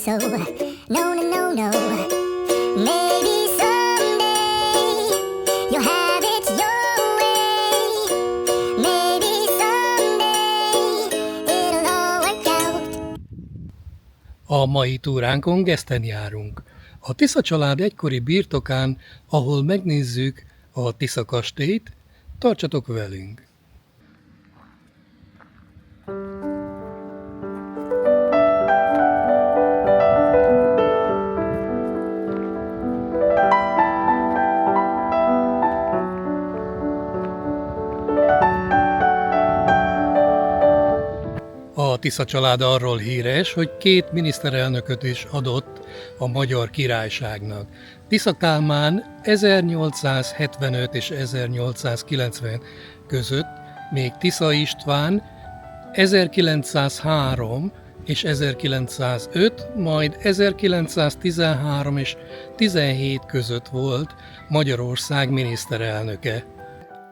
so. No, no, no, no. Maybe someday you'll have it your way. Maybe someday it'll all work out. A mai túránkon Geszten járunk. A Tisza család egykori birtokán, ahol megnézzük a Tisza kastélyt. Tartsatok velünk! A Tisza család arról híres, hogy 2 miniszterelnököt is adott a Magyar Királyságnak. Tisza Kálmán 1875 és 1890 között, még Tisza István 1903 és 1905, majd 1913 és 17 között volt Magyarország miniszterelnöke.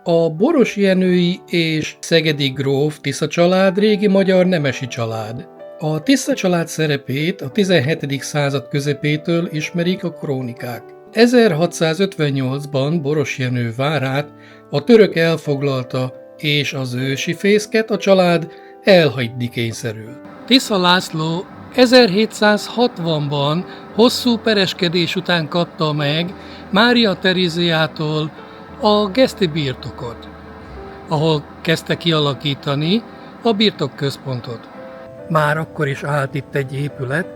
A Boros Jenői és Szegedi gróf Tisza család régi magyar nemesi család. A Tisza család szerepét a 17. század közepétől ismerik a krónikák. 1658-ban Boros Jenő várát a török elfoglalta, és az ősi fészket a család elhagyni kényszerül. Tisza László 1760-ban hosszú pereskedés után kapta meg Mária Teréziától a geszti birtokot, ahol kezdte kialakítani a birtokközpontot. Már akkor is állt itt egy épület,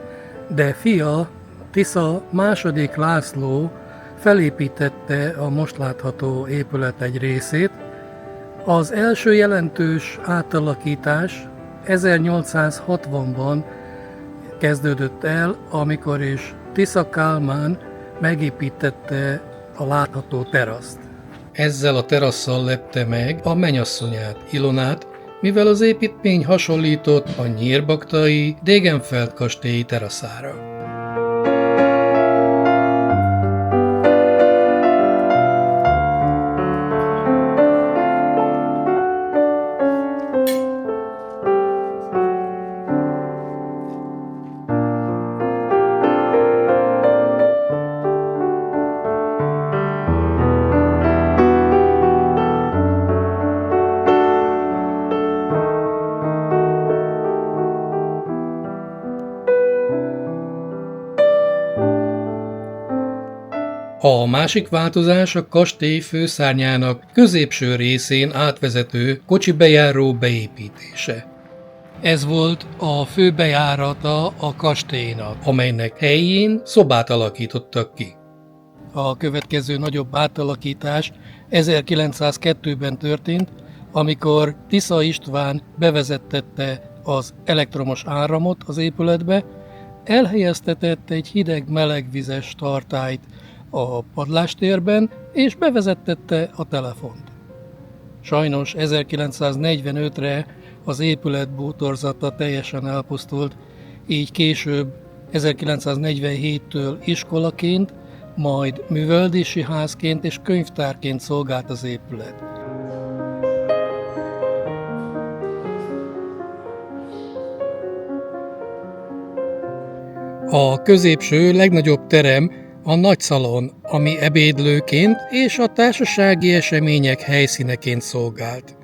de fia, Tisza II. László felépítette a most látható épület egy részét. Az első jelentős átalakítás 1860-ban kezdődött el, amikor is Tisza Kálmán megépítette a látható teraszt. Ezzel a terasszal lepte meg a mennyasszonyát, Ilonát, mivel az építmény hasonlított a nyírbaktai Degenfeld kastély teraszára. A másik változás a kastély főszárnyának középső részén átvezető kocsibejáró beépítése. Ez volt a főbejárata a kastélynak, amelynek helyén szobát alakítottak ki. A következő nagyobb átalakítás 1902-ben történt, amikor Tisza István bevezettette az elektromos áramot az épületbe, elhelyeztetett egy hideg-melegvizes tartályt a padlástérben, és bevezettette a telefont. Sajnos 1945-re az épület bútorzata teljesen elpusztult, így később 1947-től iskolaként, majd művelődési házként és könyvtárként szolgált az épület. A középső, legnagyobb terem a nagyszalon, ami ebédlőként és a társasági események helyszíneként szolgált.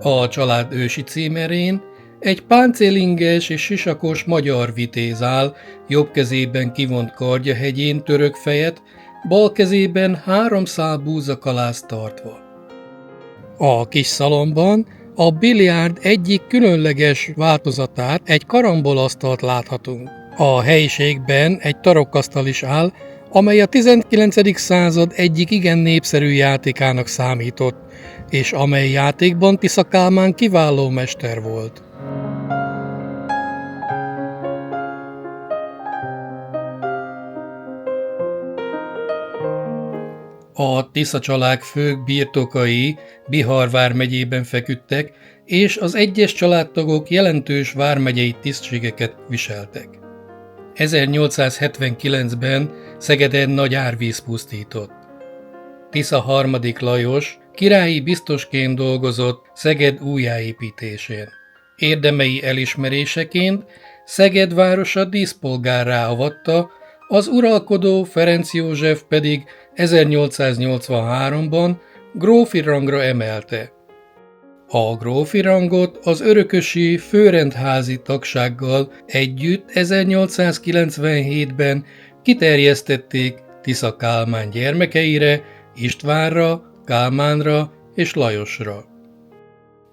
A család ősi címerén egy páncélinges és sisakos magyar vitéz áll, jobb kezében kivont kardjahegyén török fejet, bal kezében 3 szál búzakalász tartva. A kis szalomban a biliárd egyik különleges változatát, egy karambolasztalt láthatunk. A helyiségben egy tarokkasztal is áll, amely a 19. század egyik igen népszerű játékának számított, és amely játékban Tisza Kálmán kiváló mester volt. A Tisza család fő birtokai Bihar vármegyében feküdtek, és az egyes családtagok jelentős vármegyei tisztségeket viseltek. 1879-ben Szegeden nagy árvíz pusztított. Tisza harmadik Lajos királyi biztosként dolgozott Szeged újjáépítésén. Érdemei elismeréseként Szeged városa díszpolgárrá avatta, az uralkodó Ferenc József pedig 1883-ban grófi rangra emelte. A grófi rangot az örökösi főrendházi tagsággal együtt 1897-ben kiterjesztették Tisza Kálmán gyermekeire, Istvánra, Kálmánra és Lajosra.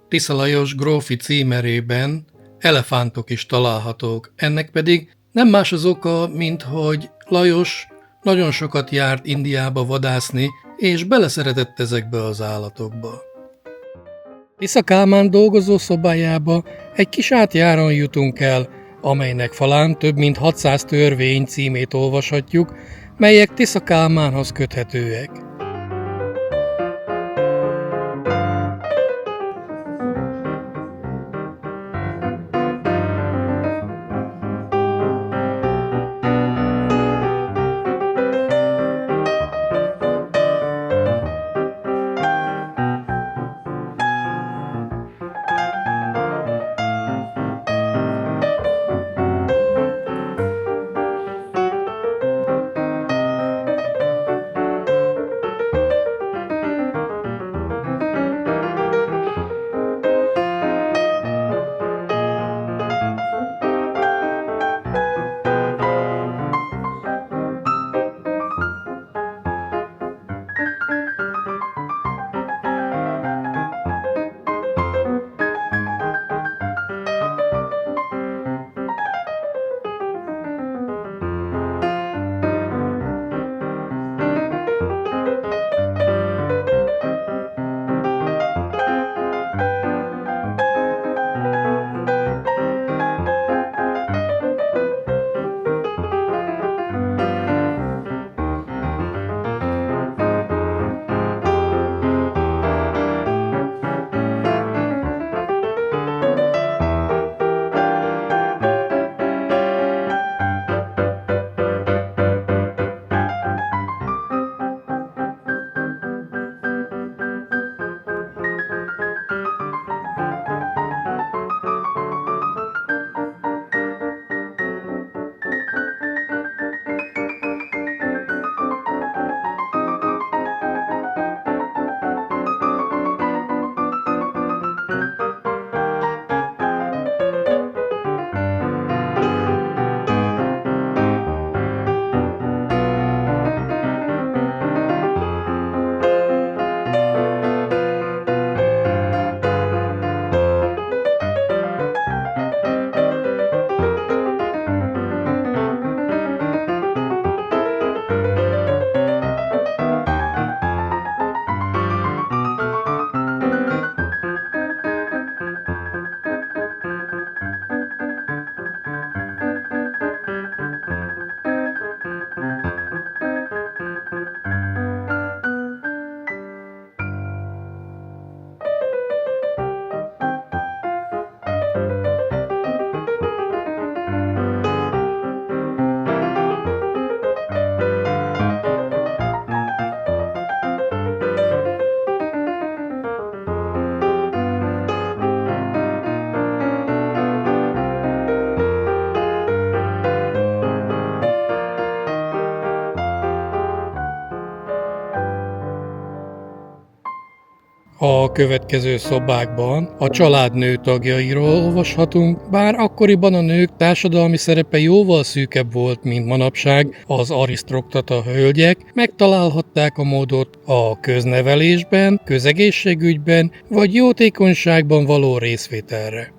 Tisza Lajos grófi címerében elefántok is találhatók, ennek pedig nem más az oka, mint hogy Lajos nagyon sokat járt Indiába vadászni, és beleszeretett ezekbe az állatokba. Tisza Kálmán dolgozó szobájába egy kis átjáron jutunk el, amelynek falán több mint 600 törvény címét olvashatjuk, melyek Tisza Kálmánhoz köthetőek. A következő szobákban a családnő tagjairól olvashatunk, bár akkoriban a nők társadalmi szerepe jóval szűkebb volt, mint manapság, az arisztokrata hölgyek megtalálhatták a módot a köznevelésben, közegészségügyben vagy jótékonyságban való részvételre.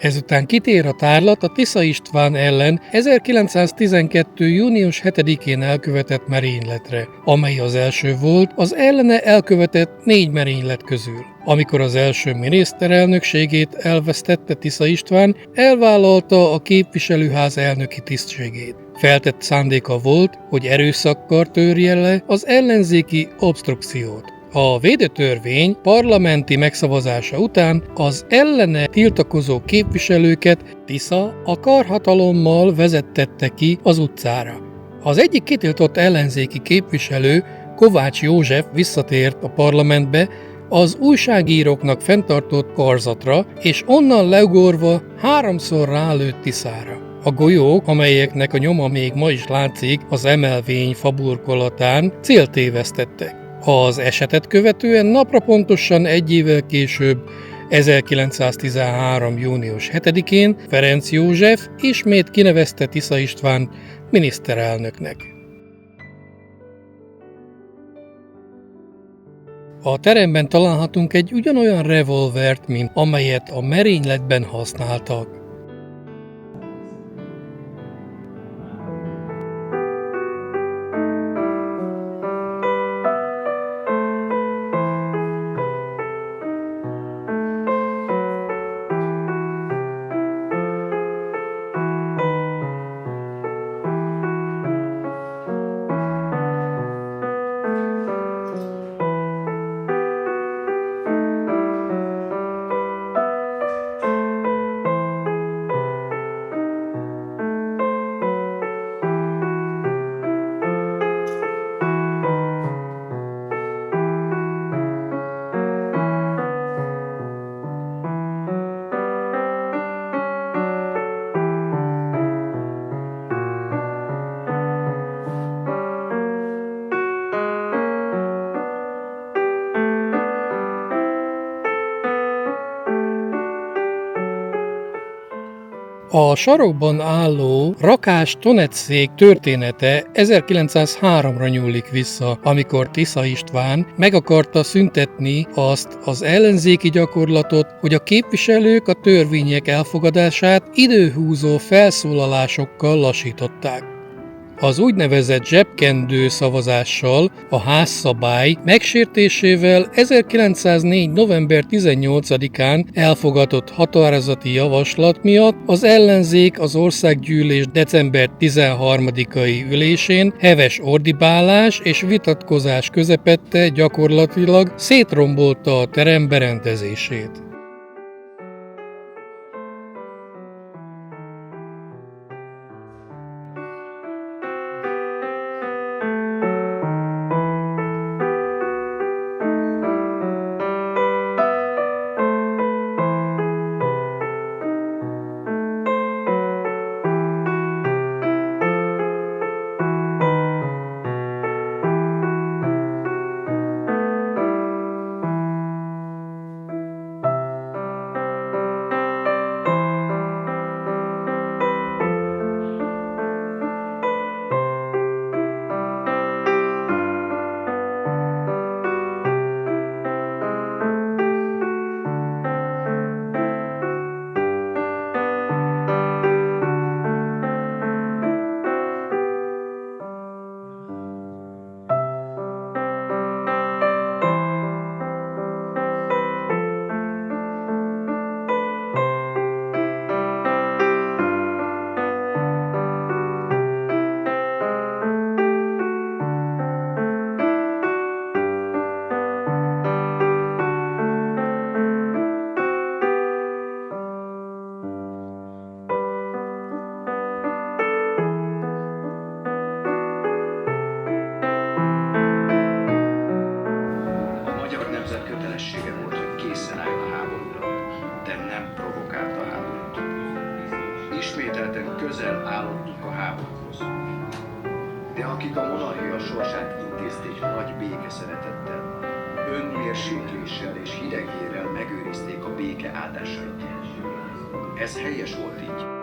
Ezután kitér a tárlat a Tisza István ellen 1912. június 7-én elkövetett merényletre, amely az első volt az ellene elkövetett 4 merénylet közül. Amikor az első miniszterelnökségét elvesztette Tisza István, elvállalta a képviselőház elnöki tisztségét. Feltett szándéka volt, hogy erőszakkal törje le az ellenzéki obstrukciót. A védőtörvény parlamenti megszavazása után az ellene tiltakozó képviselőket Tisza a karhatalommal vezettette ki az utcára. Az egyik kitiltott ellenzéki képviselő, Kovács József visszatért a parlamentbe az újságíróknak fenntartott karzatra, és onnan leugorva 3-szor rálőtt Tiszára. A golyók, amelyeknek a nyoma még ma is látszik az emelvény faburkolatán, céltévesztettek. Az esetet követően napra pontosan 1 évvel később, 1913. június 7-én Ferenc József ismét kinevezte Tisza Istvánt miniszterelnöknek. A teremben találhatunk egy ugyanolyan revolvert, mint amelyet a merényletben használtak. A sarokban álló rakás tonetszék története 1903-ra nyúlik vissza, amikor Tisza István meg akarta szüntetni azt az ellenzéki gyakorlatot, hogy a képviselők a törvények elfogadását időhúzó felszólalásokkal lassították. Az úgynevezett zsebkendő szavazással, a házszabály megsértésével 1904. november 18-án elfogadott határozati javaslat miatt az ellenzék az országgyűlés december 13-ai ülésén heves ordibálás és vitatkozás közepette gyakorlatilag szétrombolta a terem berendezését. közel állottunk a háborúhoz. De akik a monarchia sorsát intézték nagy békeszeretettel, önmérsékléssel és hidegvérrel megőrizték a béke áldásait. Ez helyes volt így.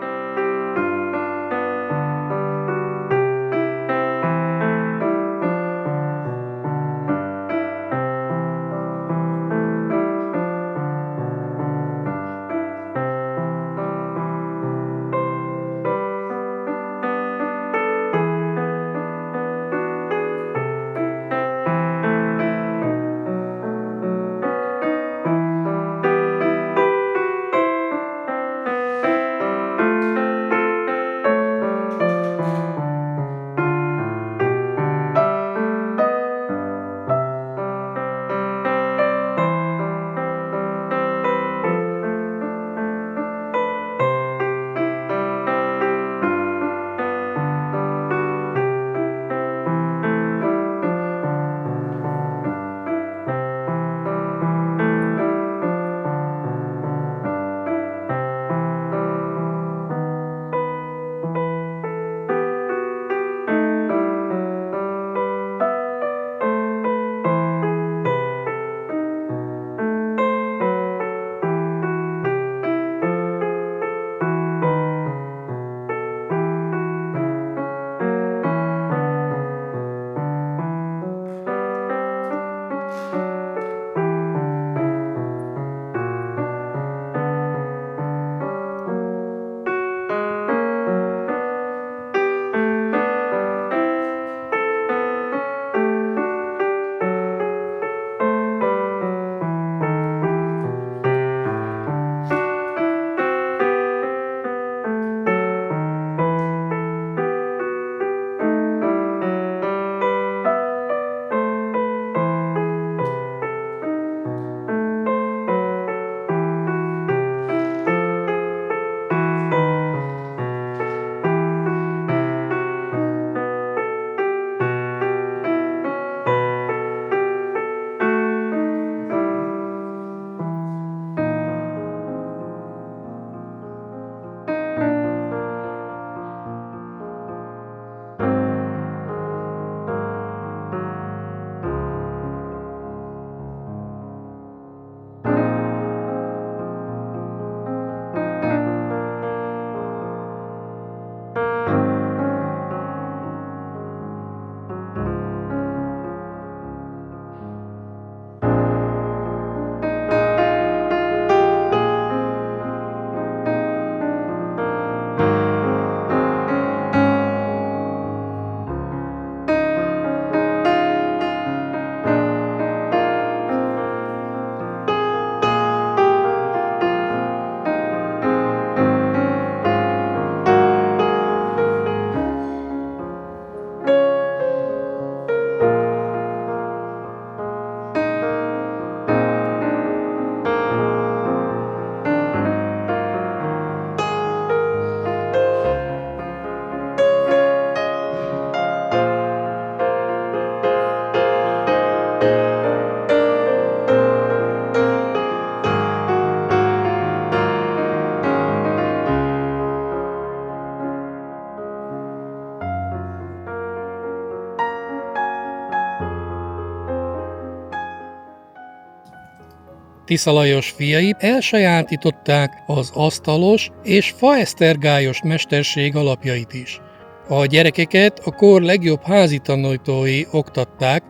Tisza Lajos fiai elsajátították az asztalos és faesztergályos mesterség alapjait is. A gyerekeket a kor legjobb házitanítói oktatták,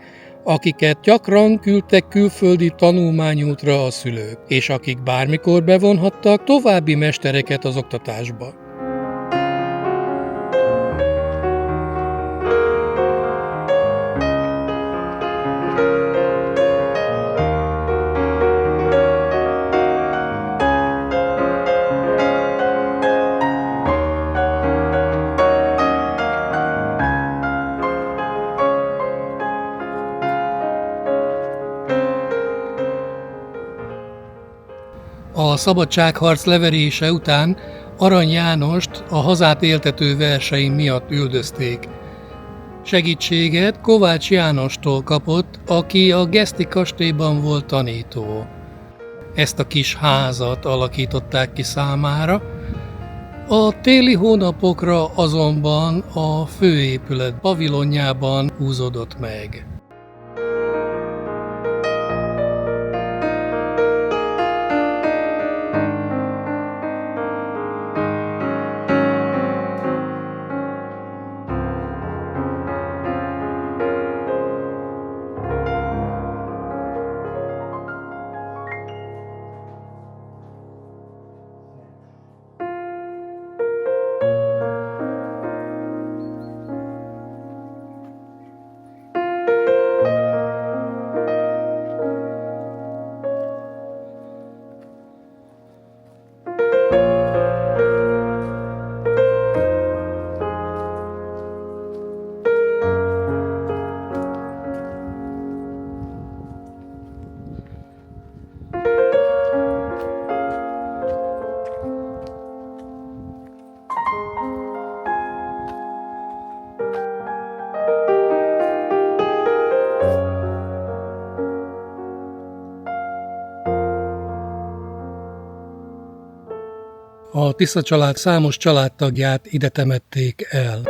akiket gyakran küldtek külföldi tanulmányútra a szülők, és akik bármikor bevonhattak további mestereket az oktatásba. A szabadságharc leverése után Arany Jánost a hazát éltető versei miatt üldözték. Segítséget Kovács Jánostól kapott, aki a Geszti kastélyban volt tanító. Ezt a kis házat alakították ki számára, A téli hónapokra azonban a főépület pavilonjában húzódott meg. A Tisza család számos családtagját ide temették el.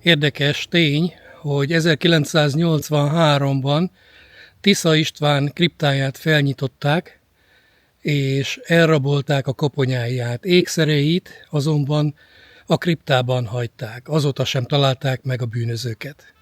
Érdekes tény, hogy 1983-ban Tisza István kriptáját felnyitották, és elrabolták a koponyáját. Ékszereit azonban a kriptában hagyták, azóta sem találták meg a bűnözőket.